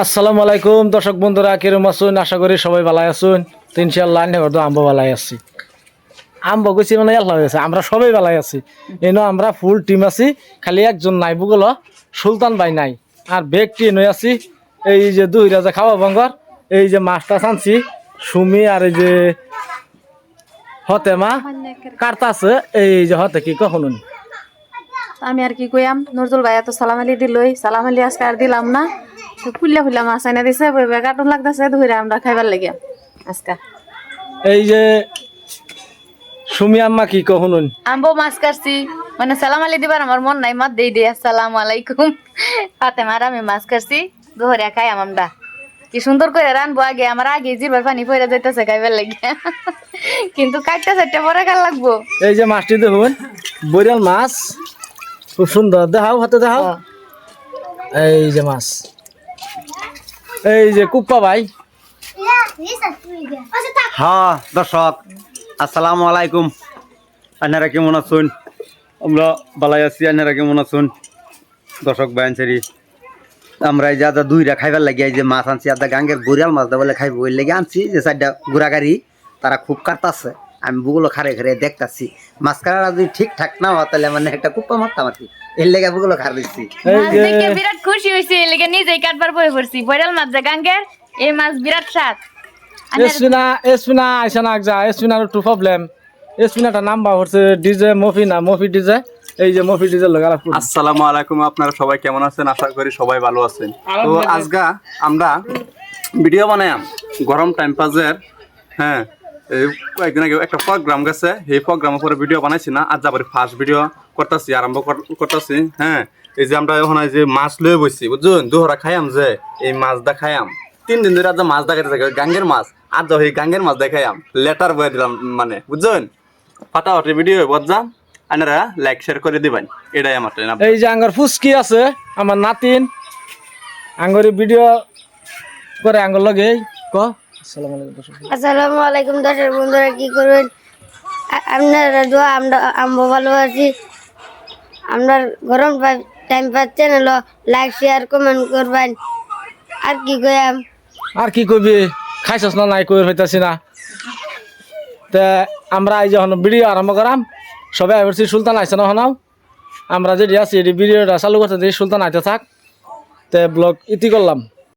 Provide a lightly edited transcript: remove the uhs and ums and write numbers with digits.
আসসালামু আলাইকুম দর্শক বন্ধুরা, কিরম আছেন? আশা করি সবাই ভালো আছেন। তো ইনশাআল্লাহ তো আমরা ভালো আছি। আমরা গেছি মানে আল্লাহ হয়েছে, আমরা সবাই ভালো আছি। এনো আমরা ফুল টিম আছি, খালি একজন নাই বুগলো সুলতান ভাই নাই। আর ব্যক্তি নই আছি এই যে দুই রাজা খাওয়া বঙ্গর, এই যে মাছটা আনছি সুমি, আর এই যে হতে মা কার্তা আছে, এই যে হতে কি কখনো আমি আর কি কইয়াম, নজরুল ভাইয়া তো সালাম আলি দিলই, সালাম আলি আজকে আর দিলাম না। তো ফুল্লা ফুল্লা মাছ আইনা দিছে, কার্টুন লাগতেছে, ধরে আমরা খাইবার লাগিয়া আজকা। এই যে সুমি আম্মা কি কখনো আমবো মাছ কাটছি, মানে সালাম আলি দিবার আমার মন নাই, মাত দেই দিয়ে আসসালামু আলাইকুম। হাতে মার আমি মাছ কাটছি, ধরে খাই আমরা। কি সুন্দর করে রানবো, আগে আমার আগে জিরবার পানি পড়ে যাইতেছে খাইবার লাগিয়া, কিন্তু কাটতে চারটা পরে খাল লাগবো। এই যে মাছটি দেখুন, বরিয়াল মাছ, খুব সুন্দর, দেখাও হাতে দেখাও। এই যে মাছ, এই যে কুপ্পা ভাই। হ্যাঁ দর্শক, আসসালামু আলাইকুম। আপনারা কেমন আছেন? আমরা ভালাই আছি। আপনারা কেমন আছেন? দর্শক বাইনসারি আমরা এই যে আদা দুইটা খাইবার লাগি, এই যে মাছ আনছি, আদা গাঙ্গের বরিয়াল মাছ দেবলে খাইব ওই লেগে আনছি। যে চারটা গুড়াগাড়ি তারা খুব কাটতাছে, আমি বুগুলো খারে খারে দেখতাছি। মাছ কাটাটা যদি ঠিকঠাক না হয় তাহলে মানে একটা কুপ্পা মারতাম আর কি, এর লেগে বুগুলো খার দিচ্ছি। মাছ দেখে বিরাট খুশি হয়েছি, এর লেগে নিজেই কাটবার বই পড়ছি। বইরাল মাছ যে গাঙ্গের, এই মাছ বিরাট স্বাদ। এসপিনা আইসা না যা, এসপিনার একটু প্রবলেম। এসপিনাটা নাম্বার হচ্ছে ডিজে মফি, না মফি ডিজে। এই যে মফি ডিজে লোক আসসালামু আলাইকুম। আপনারা সবাই কেমন আছেন? আশা করি সবাই ভালো আছেন। তো আজকে আমরা ভিডিও বানাইম গরম টাইম পাসের। হ্যাঁ, কয়েকদিন আগে একটা প্রোগ্রাম গেছে, এই প্রোগ্রামের পরে ভিডিও বানাইছি না, আজ যাবার ফার্স্ট ভিডিও করতেছি, আরম্ভ করতেছি। হ্যাঁ, এই যে আমরা এখন যে মাছ লয়ে বসছি, বুঝছেন, দুহরা খাইয়াম, যে এই মাছটা খাইয়াম 3 দিন ধরে। আজ মাছ দেখাতে থাকে গাঙ্গের মাছ, আর যা এই গাঙ্গের মাছ দেখাইয়াম, লেটার বয়ে দিলাম, মানে বুঝছেন। ফাটাফাটি ভিডিও বদজাম, আপনারা লাইক শেয়ার করে দিবেন, এটাই আমার। এই যে আঙ্গর ফুসকি আছে, আমার নাতিন আঙ্গরি ভিডিও করে আঙ্গর লগে ক। আসসালামু আলাইকুম দর্শক বন্ধুরা, কি করবেন আপনারা? দোয়া আমরা ভালো আছি। আমরা গরম টাইম পাচ্ছেন, হলো লাইক শেয়ার কমেন্ট করবেন। আর কি কইয়াম, আর কি কবি, খাইছস না নাই কই হইতাছি না। তে আমরা এই যখন ভিডিও আরম্ভ করাম, সবাই আইবছি। সুলতান আইছে না হনাও, আমরা যেটি আছি এটি ভিডিওটা চালু করতে দিই, সুলতান আইতে থাক। তে ব্লগ ইতি করলাম।